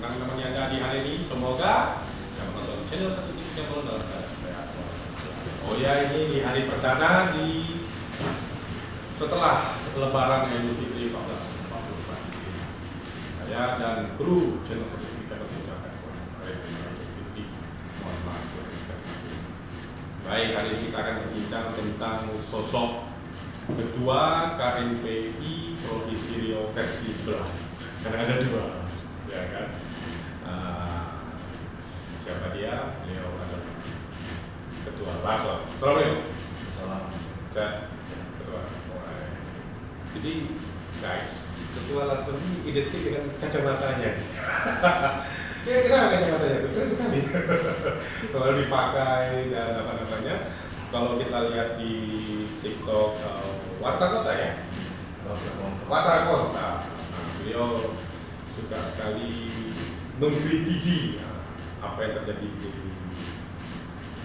senang menemani Anda di hari ini. Semoga yang menonton channel 1 Channel dalam keadaan sehat. Oh ya, ini di hari perdana setelah Lebaran Idul Fitri 1444. Saya dan kru channel 1 Channel mengucapkan selamat hari raya Idul Fitri. Mohon maaf. Baik, hari ini kita akan berbincang tentang sosok Ketua KNPI Provinsi Riau versi sebelah. Karena ada dua, ya kan? Siapa dia? Beliau adalah Ketua Langsor. Assalamualaikum. Salam. Ketua. Jadi, guys, Ketua Langsor ini identik dengan kacamatanya. Ya, kenapa kacamatanya itu? Keren sekali. Selalu dipakai dan apa namanya? Kalau kita lihat di TikTok Warta Kota ya, Warta Kota, beliau suka sekali mengkritisi apa yang terjadi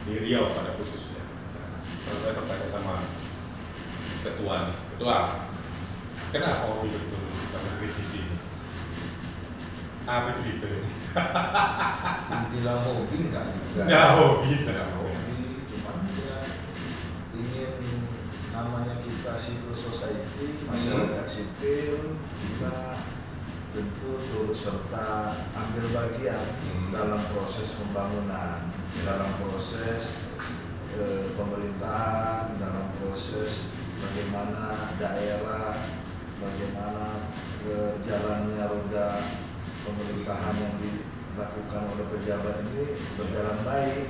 di Riau pada khususnya. Kalau saya bertanya sama ketua, kenapa hobi betul kita mengkritisi? Apa itu? Dibilang hobi enggak juga. Nggak hobi. Cuman dia ingin namanya kita civil society, masyarakat sipil, kita tentu turut serta ambil bagian dalam proses pembangunan, dalam proses pemerintahan, dalam proses bagaimana daerah, bagaimana jalannya roda pemerintahan yang dilakukan oleh pejabat ini berjalan baik.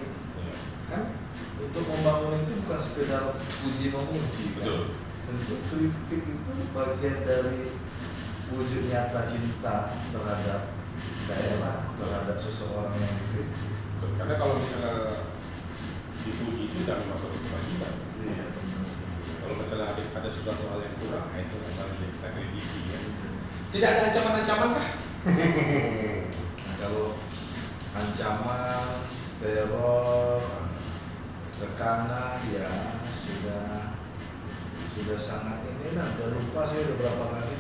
Kan untuk membangun itu bukan sekedar puji memuji, kan? Tentu kritik itu bagian dari wujud nyata cinta terhadap daerah, terhadap seseorang yang dikritik. Karena kalau misalnya dipuji itu tidak masuk ke kewajiban. Iya, kalau misalnya ada sesuatu hal yang kurang, itu memang kita kritisi ya. Tidak ada ancaman-ancaman kah? Nah, kalau ancaman, teror, tekanan ya sudah sangat inilah, udah lupa saya udah berapa kali.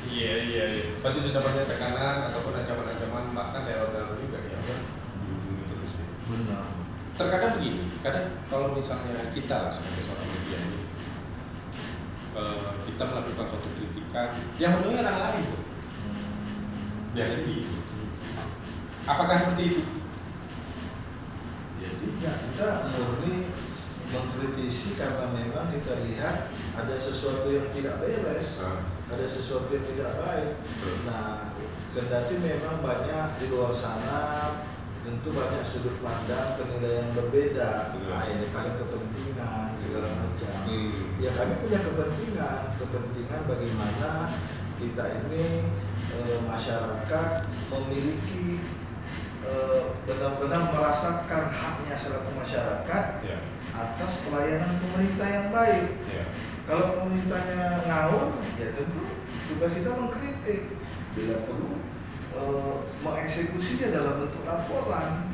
Iya. Berarti sudah banyak tekanan ataupun ancaman-ancaman, bahkan teror juga ya, dihubungi terus. Benar. Terkadang begini, kadang kalau misalnya kita lah sebagai seorang media ini, kita melakukan suatu kritikan yang mendengar orang lain tuh. Biasanya begitu. Apakah seperti itu? Ya tidak, kita murni mengkritisi karena memang kita lihat ada sesuatu yang tidak beres, ada sesuatu yang tidak baik. Nah, kendati memang banyak di luar sana, tentu banyak sudut pandang, penilaian berbeda. Nah, ini paling kepentingan segala macam. Ya kami punya kepentingan bagaimana kita ini masyarakat memiliki benar-benar merasakan haknya selaku masyarakat atas pelayanan pemerintah yang baik. Kalau pemerintahnya ngawur, ya tentu tugas kita mengkritik, bila perlu mengeksekusinya dalam bentuk laporan.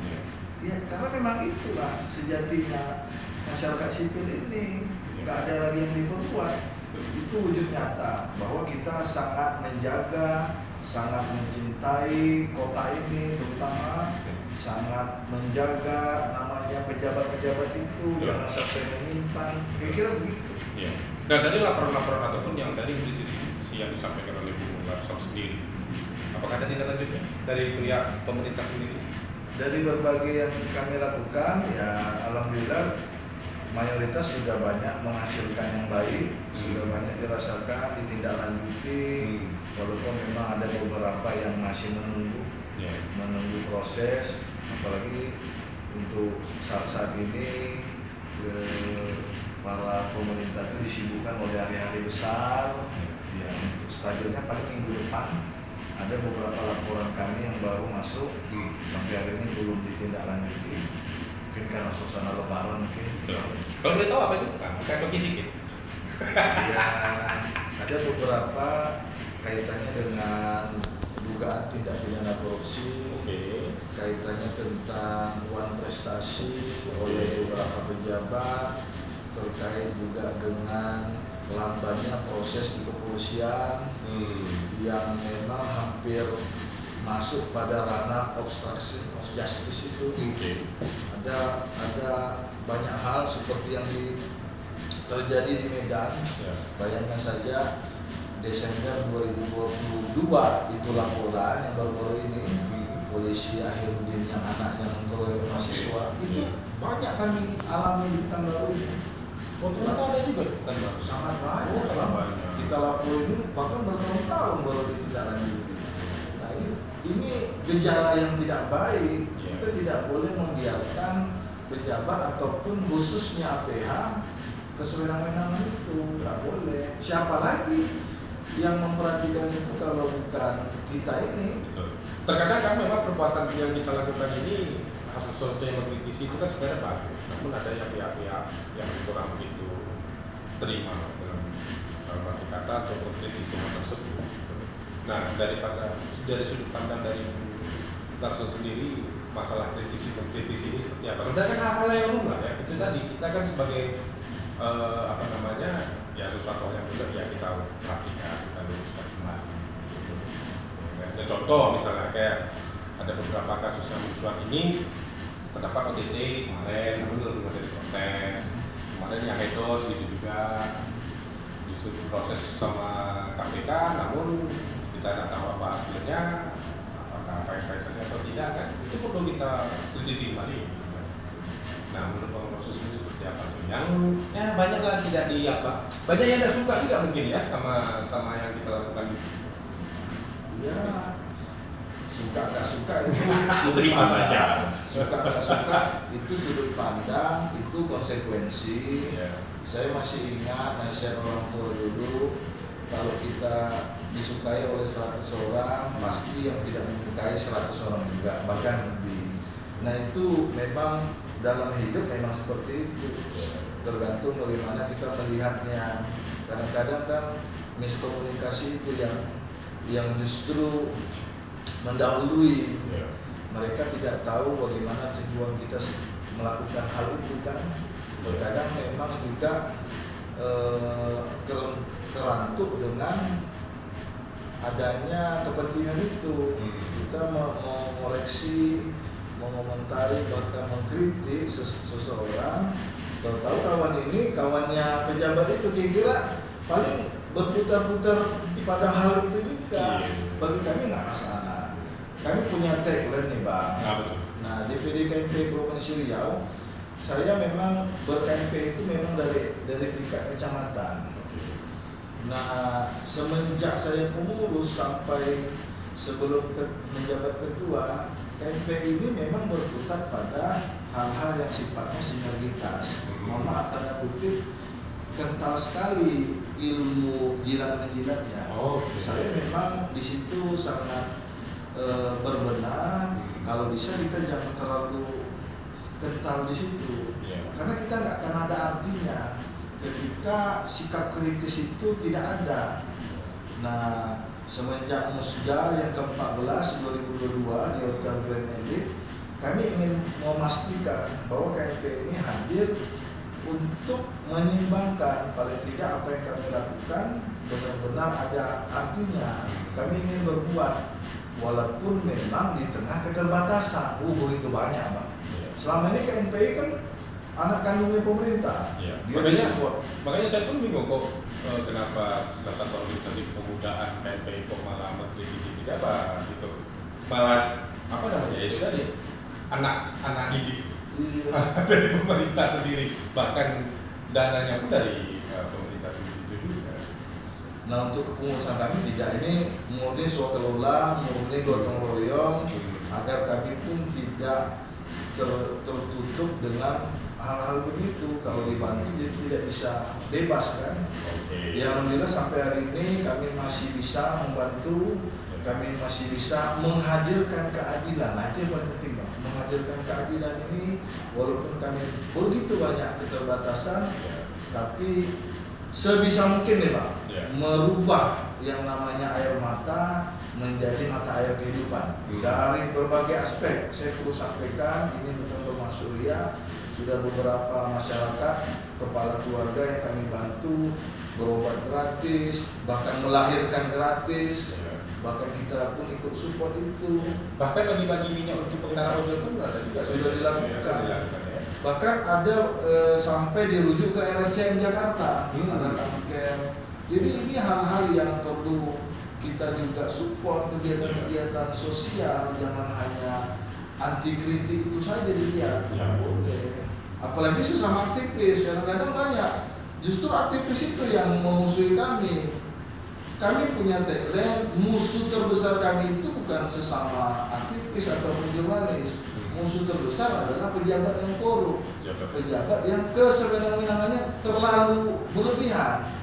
Ya karena memang itulah sejatinya masyarakat sipil ini, nggak ada lagi yang diperbuat. Itu wujud nyata bahwa kita sangat menjaga, sangat mencintai kota ini, terutama sangat menjaga namanya pejabat-pejabat itu jangan sampai menyimpan. Kira-kira begitu. Ya. Dan dari laporan-laporan ataupun yang dari kritisi yang disampaikan oleh Bu Langsor sendiri, apakah ada tindak lanjutnya dari pihak pemerintah sendiri? Dari berbagai yang kami lakukan, ya alhamdulillah mayoritas sudah banyak menghasilkan yang baik, sudah banyak dirasakan, ditindaklanjuti, walaupun memang ada beberapa yang masih menunggu proses, apalagi untuk saat ini para pemerintah itu disibukkan oleh hari-hari besar. Ya, untuk stadionnya paling minggu depan ada beberapa laporan kami yang baru masuk, sampai hari ini belum ditindaklanjuti. Mungkin karena suasana lebaran mungkin. Kalau boleh tahu apa itu? Kayak bagi sedikit. Ya, ada beberapa kaitannya dengan dugaan tindak pidana korupsi, kaitannya tentang uang prestasi oleh beberapa pejabat, terkait juga dengan lambannya proses di kepolisian yang memang hampir masuk pada ranah obstruction of justice itu. Ada banyak hal seperti yang terjadi di Medan. Bayangkan saja Desember 2022 itu laporan yang baru-baru ini polisi Akhirudin yang anaknya mengkroyok mahasiswa itu banyak kami alami di Pekanbaru ini. Oh, ternyata ada juga kan? Sangat banyak. Kita lapor ini bahkan bertahun-tahun baru ditindaklanjuti. Nah ini gejala yang tidak baik. Kita tidak boleh membiarkan pejabat ataupun khususnya APH kesewenang-wenangan itu, nggak boleh. Siapa lagi yang memperhatikan itu kalau bukan kita ini? Betul. Terkadang kan memang perbuatan yang kita lakukan ini sesuatu yang mengkritisi itu kan sebenarnya bagus, namun ada yang pihak-pihak yang kurang begitu terima dalam arti kata atau mengkritisi hal tersebut. Nah, dari sudut pandang dari Larson sendiri, masalah mengkritisi ini seperti apa? Sebenarnya kan hal-hal yang lumrah ya. Itu tadi kita kan sebagai ya sesuatu yang benar ya kita perhatikan, kita luruskan kembali. Ya, contoh misalnya kayak ada beberapa kasus yang mencuat ini terdapat OTT kemarin, namun belum ada diproses. Kemarin yang etos gitu juga disuruh proses sama KPK, namun kita tidak tahu apa hasilnya, apakah baik-baik saja atau tidak kan? Itu perlu kita kritisi kembali. Nah, menurut Bang Rosus ini seperti apa tuh? Yang ya banyak lah tidak banyak yang tidak suka juga mungkin ya sama yang kita lakukan. Ya, suka nggak suka itu terima saja. Suka nggak suka itu sudut pandang, itu konsekuensi. Saya masih ingat nasihat orang tua dulu, kalau kita disukai oleh 100 orang, pasti yang tidak menyukai 100 orang juga, bahkan lebih. Nah itu memang dalam hidup memang seperti itu, tergantung bagaimana kita melihatnya. Kadang-kadang kan miskomunikasi itu yang justru mendahului. Mereka tidak tahu bagaimana tujuan kita melakukan hal itu kan. Kadang memang juga terantuk dengan adanya kepentingan itu. Kita mau mengoreksi, mengomentari, bahkan mengkritik seseorang. Tahu kawan ini, kawannya pejabat itu kira-kira paling berputar-putar pada hal itu juga. Bagi kami nggak masalah. Kami punya tagline nih Bang. Nah di PDKMP Provinsi Riau, saya memang ber-KMP itu memang dari tingkat kecamatan. Nah semenjak saya pengurus sampai sebelum menjabat ketua, KMP ini memang berputar pada hal-hal yang sifatnya sinergitas. Mohon maaf tanda kutip, kental sekali ilmu jilat-menjilatnya. Saya memang di situ sangat berbenah. Kalau bisa kita jangan terlalu kental di situ, karena kita nggak akan ada artinya ketika sikap kritis itu tidak ada. Nah semenjak Musda yang ke-14 2022 di Hotel Grand Elite, kami ingin memastikan bahwa KMP ini hadir untuk menyimbangkan, paling tidak apa yang kami lakukan benar-benar ada artinya. Kami ingin berbuat walaupun memang di tengah keterbatasan. Begitu banyak Bang. Selama ini KMPI kan anak kandungnya pemerintah. Makanya saya pun bingung kok kenapa salah satu organisasi kepemudaan KMPI kok malah mengkritisi tidak apa gitu. Malah apa namanya itu tadi anak didik dari pemerintah sendiri, bahkan dananya pun dari pemerintah sendiri itu juga. Nah untuk kepengurusan kami tidak, ini murni swakelola, murni gotong royong, agar kami pun tidak tertutup dengan hal-hal begitu. Kalau dibantu jadi tidak bisa bebas kan. Ya alhamdulillah sampai hari ini kami masih bisa membantu, kami masih bisa menghadirkan keadilan. Nah itu yang paling penting Bang. Menghadirkan keadilan ini walaupun kami begitu banyak keterbatasan, tapi sebisa mungkin nih Pak, merubah yang namanya air mata menjadi mata air kehidupan dari berbagai aspek. Saya perlu sampaikan, ini bukan bermaksud ria, sudah beberapa masyarakat, kepala keluarga yang kami bantu berobat gratis, bahkan melahirkan gratis. bahkan kita pun ikut support itu. Bahkan bagi-bagi minyak untuk pengendara ojol pun ada juga Sudah dilakukan. Sudah dilakukan ya. Bahkan ada sampai dirujuk ke RSCM Jakarta, ada kamker. Jadi ini hal-hal yang perlu kita juga support, kegiatan-kegiatan sosial, jangan hanya anti kritik itu saja dilihat. Ya. Boleh. Apalagi sesama aktivis, kadang-kadang banyak. Justru aktivis itu yang memusuhi kami. Kami punya tagline, musuh terbesar kami itu bukan sesama aktivis atau jurnalis. Musuh terbesar adalah pejabat yang korup, pejabat yang kesewenang-wenangannya terlalu berlebihan.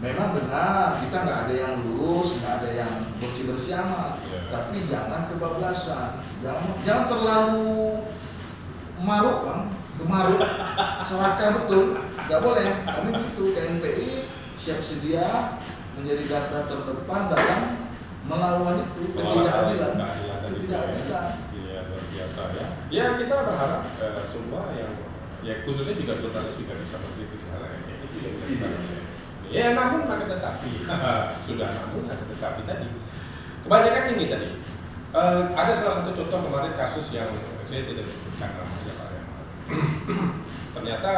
Memang benar, kita nggak ada yang lurus, nggak ada yang bersih-bersih amat, tapi jangan kebablasan, jangan terlalu maruk bang, kemaruk, serakah betul, nggak boleh. Kami begitu, KNPI siap sedia menjadi garda terdepan dalam melawan itu ketidakadilan. Iya, luar biasa ya. Ya kita berharap semua yang khususnya juga jurnalis juga bisa mengkritisi hal yang kayak gitu yang kita lakukan. Ya namun akan tetapi tadi kebanyakan ini tadi ada salah satu contoh kemarin kasus yang saya tidak sebutkan namanya Pak ya. Ternyata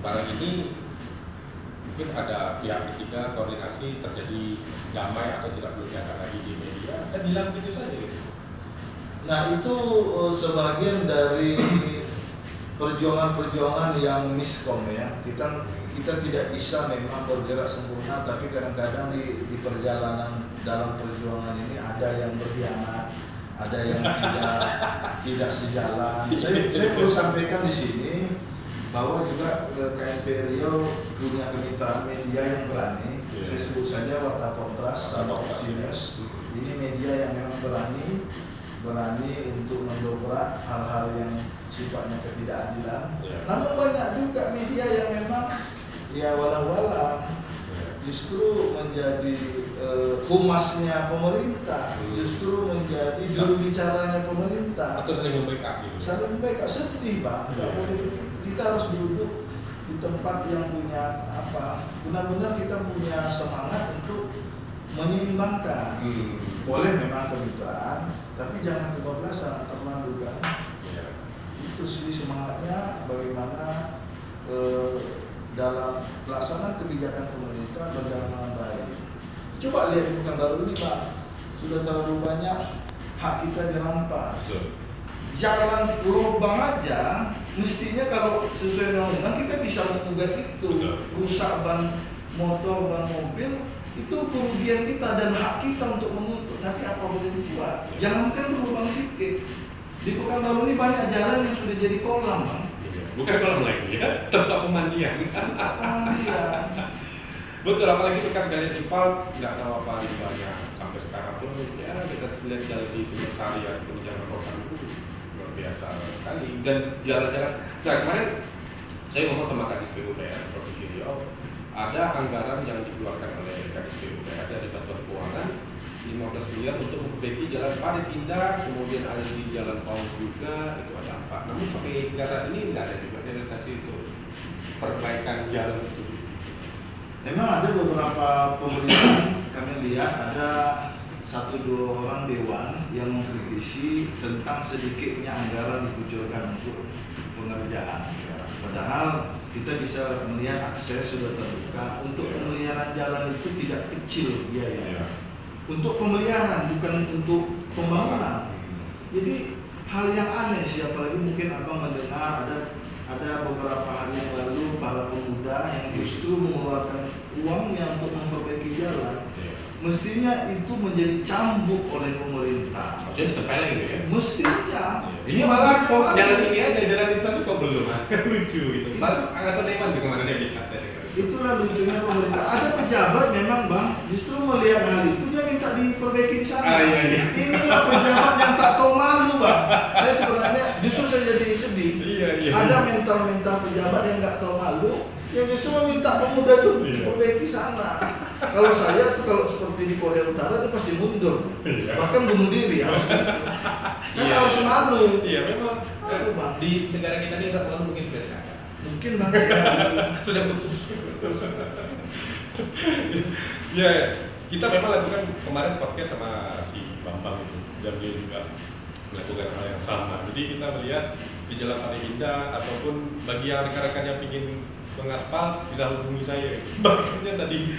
barang ini mungkin ada pihak ketiga koordinasi terjadi damai atau tidak perlu diangkat lagi di media dan hilang gitu saja gitu. Nah itu sebagian dari perjuangan-perjuangan yang miskom ya. Kita tidak bisa memang bergerak sempurna, tapi kadang-kadang di perjalanan dalam perjuangan ini ada yang berkhianat, ada yang tidak sejalan. Saya perlu sampaikan di sini bahwa juga KNP Riau punya kemitraan media yang berani. Saya sebut saja Warta Kontras sama Opsinews. Ini media yang memang berani untuk mendobrak hal-hal yang sifatnya ketidakadilan. Namun banyak juga media yang memang ya walau-walau justru menjadi humasnya pemerintah, justru menjadi juru bicaranya pemerintah. Atau saling membackup gitu. Saling backup, sedih bang, nggak boleh begitu. Kita harus duduk di tempat yang punya benar-benar kita punya semangat untuk menyeimbangkan. Boleh memang kemitraan, tapi jangan kebablasan terlalu kan. Itu sih semangatnya bagaimana dalam pelaksanaan kebijakan pemerintah berjalan dengan baik. Coba lihat di Pekanbaru ini Pak, sudah terlalu banyak hak kita dirampas. Jalan lubang aja, mestinya kalau sesuai undang-undang kita bisa menggugat itu. Rusak ban motor, ban mobil, itu kerugian kita dan hak kita untuk menuntut. Tapi apa boleh dibuat? Jangankan berlubang sedikit. Di Pekanbaru ini banyak jalan yang sudah jadi kolam Bang. Bukan kolam lagi ya, tempat pemandian. Betul, apalagi bekas galian ipal nggak tahu apa banyak sampai sekarang pun ya kita lihat jalan di Singosari ataupun jalan Rokan itu luar biasa sekali dan jalan-jalan. Nah kemarin saya ngomong sama Kadis PUPR Provinsi Riau, ada anggaran yang dikeluarkan oleh Kadis PUPR dari Bantuan Keuangan 15 miliar untuk memperbaiki jalan Parit Indah, kemudian ada di Jalan Paus juga, itu ada 4. Namun sampai hingga saat ini tidak ada juga realisasi untuk perbaikan jalan tersebut. Memang ada beberapa pemerintahan, kami lihat ada 1-2 orang dewan yang mengkritisi tentang sedikitnya anggaran dikucurkan untuk pengerjaan. Padahal kita bisa melihat akses sudah terbuka. Untuk pemeliharaan jalan itu tidak kecil biayanya. Untuk pemeliharaan bukan untuk pembangunan. Jadi hal yang aneh sih, apalagi mungkin abang mendengar ada beberapa hari yang lalu para pemuda yang justru mengeluarkan uangnya untuk memperbaiki jalan. Mestinya itu menjadi cambuk oleh pemerintah. Maksudnya terpeleng gitu ya? Mestinya. Ini malah kok jalan ini aja, jalan ini satu kok belum, kan lucu gitu. Atau Neman juga kemarin dia bilang saya. Itulah lucunya pemerintah. Ada pejabat memang bang, justru melihat hal itu dia minta diperbaiki di sana. Iya. Inilah pejabat yang tak tahu malu bang. Saya sebenarnya justru saya jadi sedih. Iya. Ada mental pejabat yang nggak tahu malu, yang justru meminta pemuda itu perbaiki sana. Kalau saya tuh kalau seperti di Korea Utara dia pasti mundur, bahkan bunuh diri harus begitu. Kan harus malu. Iya memang. Malu bang. Di negara kita ini nggak malu mungkin sudah ada. Mungkin bang ya. Sudah putus. Ya, kita memang lakukan kemarin podcast sama si Bambang itu, dan dia juga melakukan hal yang sama. Jadi kita melihat di Jalan Paling Indah ataupun bagi yang rekan-rekan yang ingin mengaspal, bisa hubungi saya. Bahkan tadi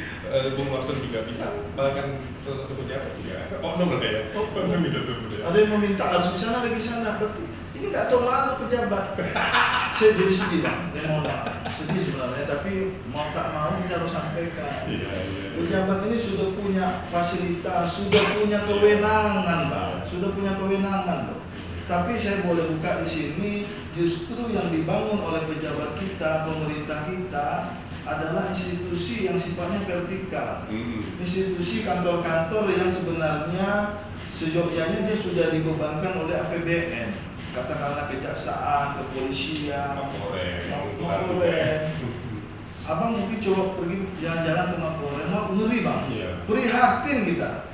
Bung Warson juga bilang, bahkan salah satu pejabat juga, nomor ya, ada yang meminta harus di sana lagi sana, berarti ini nggak tahu malu pejabat. Saya jadi sedih bang, sedih sebenarnya, tapi mau tak mau kita harus sampaikan. Pejabat ini sudah punya fasilitas, sudah punya kewenangan bang, sudah punya kewenangan loh. Tapi saya boleh buka di sini, justru yang dibangun oleh pejabat kita, pemerintah kita adalah institusi yang sifatnya vertikal. Institusi kantor-kantor yang sebenarnya seyogyanya dia sudah dibebankan oleh APBN. Katakanlah kejaksaan, kepolisian, Mapolres. Abang mungkin coba pergi jalan-jalan ke Mapolres, ngeri bang, prihatin kita.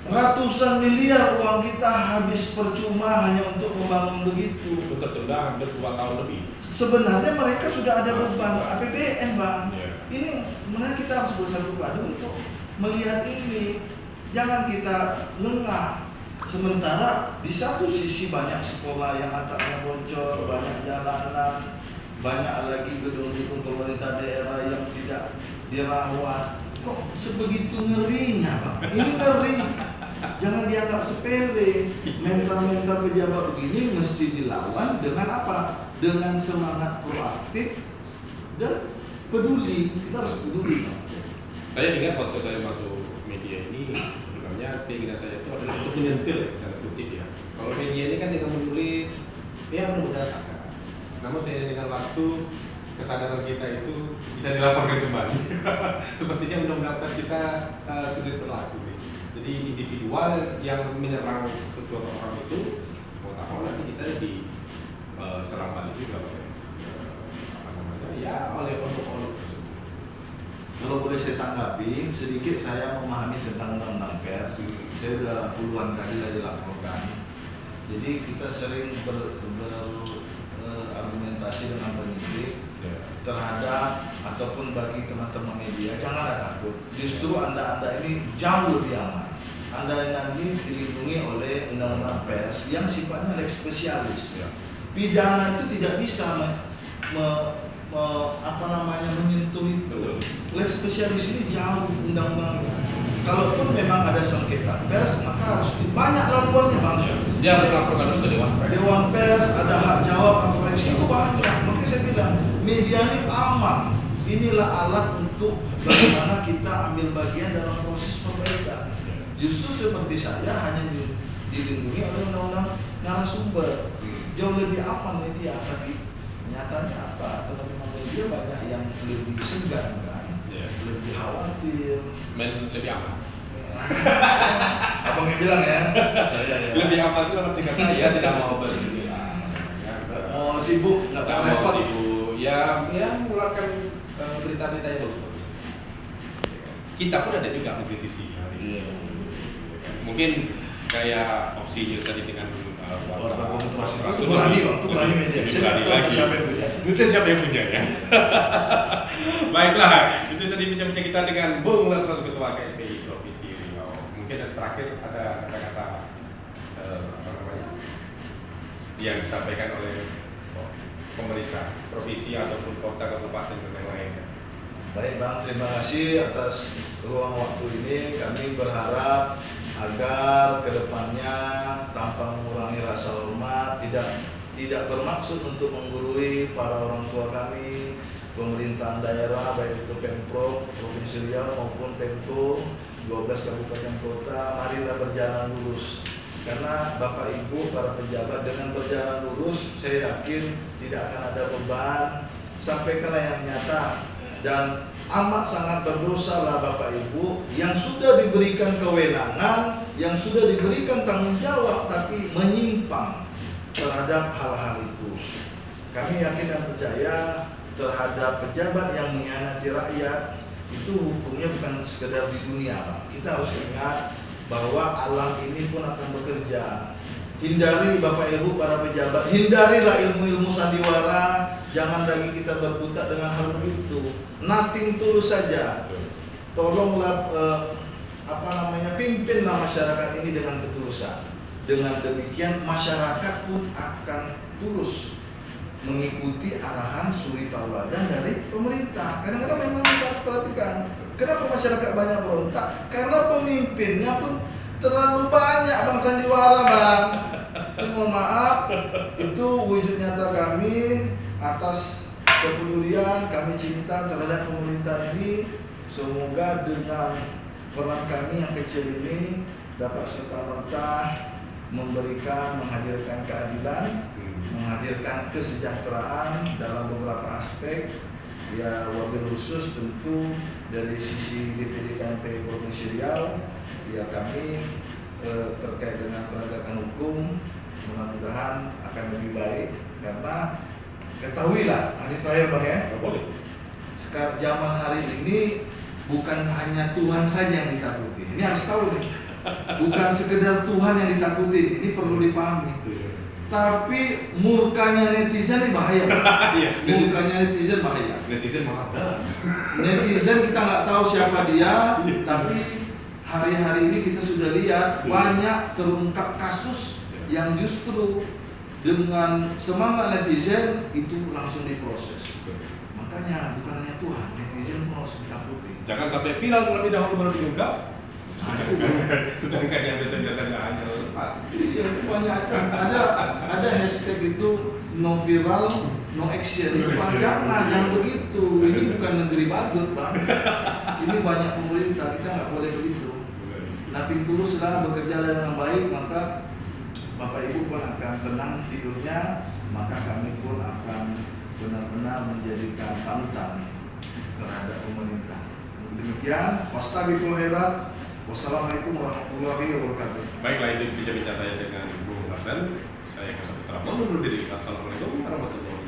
Ratusan miliar uang kita habis percuma hanya untuk membangun begitu. Itu tertunda hampir 2 tahun lebih. Sebenarnya mereka sudah ada beban APBN bang. Ini sebenarnya kita harus bersatu padu untuk melihat ini. Jangan kita lengah. Sementara di satu sisi banyak sekolah yang atapnya bocor, banyak jalanan, banyak lagi gedung-gedung pemerintah daerah yang tidak dirawat. Kok sebegitu ngerinya bang? Ini ngeri. Jangan dianggap sepele. Mental-mental pejabat begini mesti dilawan dengan apa? Dengan semangat proaktif dan peduli. Kita harus peduli. Saya ingat waktu saya masuk media ini, sebenarnya keinginan saya itu adalah untuk menyentil, tanda kutip ya. Kalau media ini kan dengan menulis, ya mudah-mudahan sadar. Namun saya dengan waktu kesadaran kita itu bisa dilaporkan kembali. Sepertinya undang-undang kita sudah berlaku nih. Jadi individual yang menyerang sesuatu orang itu, mau tak mau nanti kita diserang balik juga oleh oleh orang-orang tersebut. Kalau boleh saya tanggapi sedikit, saya memahami tentang undang-undang pers. Saya sudah puluhan kali dilaporkan. Jadi kita sering berargumentasi dengan penyidik terhadap ataupun bagi teman-teman media, janganlah takut. Justru anda ini jauh lebih aman. Anda ini dilindungi oleh undang-undang pers yang sifatnya lex spesialis. Pidana itu tidak bisa menyentuh itu. Lex spesialis ini jauh undang-undangnya. Kalaupun memang ada sengketa pers, maka harus banyak laporannya bang. Dia harus laporkan dulu ke Dewan Pers, ada hak jawab, hak koreksi, itu banyak. Makanya saya bilang media ini aman. Inilah alat untuk bagaimana kita ambil bagian dalam proses perbaikan. Justru seperti saya hanya dilindungi oleh undang-undang narasumber. Jauh lebih aman media, tapi nyatanya apa? Teman-teman media banyak yang lebih segan kan, lebih khawatir. Lebih aman. Abang yang bilang ya, saya ya. Lebih aman itu dalam tiga kali ya, tidak mau berbicara. Oh sibuk, nggak mau repot. Sibuk, ya mengeluarkan berita-berita yang bagus-bagus. Kita pun ada juga mengkritisi hari ini. Mungkin kayak opsi news tadi dengan warta itu berani media. Saya nggak tahu siapa yang punya. Itu siapa yang punya ya. Baiklah, itu tadi bincang-bincang kita dengan Bung Larson, Ketua KPI Provinsi Riau. Mungkin terakhir ada kata-kata yang disampaikan oleh pemerintah provinsi ataupun kota, kabupaten dan yang lainnya. Baik bang, terima kasih atas ruang waktu ini. Kami berharap agar kedepannya tanpa mengurangi rasa hormat, tidak bermaksud untuk menggurui para orang tua kami, pemerintahan daerah, baik itu Pemprov Provinsi Riau maupun Pemko 12 kabupaten kota, marilah berjalan lurus. Karena Bapak Ibu para pejabat dengan berjalan lurus, saya yakin tidak akan ada beban. Sampaikanlah yang nyata. Dan amat sangat berdosa lah Bapak Ibu yang sudah diberikan kewenangan, yang sudah diberikan tanggung jawab, tapi menyimpang terhadap hal-hal itu. Kami yakin dan percaya terhadap pejabat yang mengkhianati rakyat, itu hukumnya bukan sekedar di dunia Pak. Kita harus ingat bahwa alam ini pun akan bekerja. Hindari Bapak Ibu para pejabat, hindarilah ilmu-ilmu sandiwara. Jangan lagi kita berkutat dengan hal begitu. Nothing tulus saja. Tolonglah pimpinlah masyarakat ini dengan ketulusan. Dengan demikian masyarakat pun akan tulus mengikuti arahan suri tauladan dari pemerintah. Kadang-kadang memang kita harus perhatikan, kenapa masyarakat banyak berontak? Karena pemimpinnya pun terlalu banyak, Bang Sandiwara, Bang. Mohon maaf, itu wujud nyata kami atas kepedulian kami cinta terhadap pemerintah ini. Semoga dengan peran kami yang kecil ini dapat serta-merta memberikan, menghadirkan keadilan, menghadirkan kesejahteraan dalam beberapa aspek. Ya, wabil khusus tentu dari sisi DPD KMP Provinsi Riau, ya kami terkait dengan penegakan hukum mudah-mudahan akan lebih baik, karena ketahuilah, ini terakhir Bang ya, sekarang zaman hari ini bukan hanya Tuhan saja yang ditakuti. Ini harus tahu nih, bukan sekedar Tuhan yang ditakuti, ini perlu dipahami. Tapi murkanya netizen ini bahaya. Murkanya netizen bahaya. Netizen malah. Netizen kita nggak tahu siapa dia, tapi hari-hari ini kita sudah lihat banyak terungkap kasus yang justru dengan semangat netizen itu langsung diproses. Makanya bukan hanya Tuhan, netizen pun harus ditakuti. Jangan sampai viral terlebih dahulu baru diungkap. Sedangkan yang biasa-biasanya hanya lepas. Iya, itu banyak. Ada hashtag itu no viral, no action. Jangan begitu. Ini bukan negeri badut, Bang. Ini banyak pemerintah, kita nggak boleh begitu. Nating tulus lah bekerja dengan baik, maka Bapak Ibu pun akan tenang tidurnya, maka kami pun akan benar-benar menjadikan panutan terhadap pemerintah. Demikian, wastabiqul khairat. Wassalamualaikum warahmatullahi wabarakatuh. Baiklah, itu bicara saya dengan Bung Hasan. Saya Kasat Putra. Mohon undur diri. Assalamualaikum warahmatullahi wabarakatuh.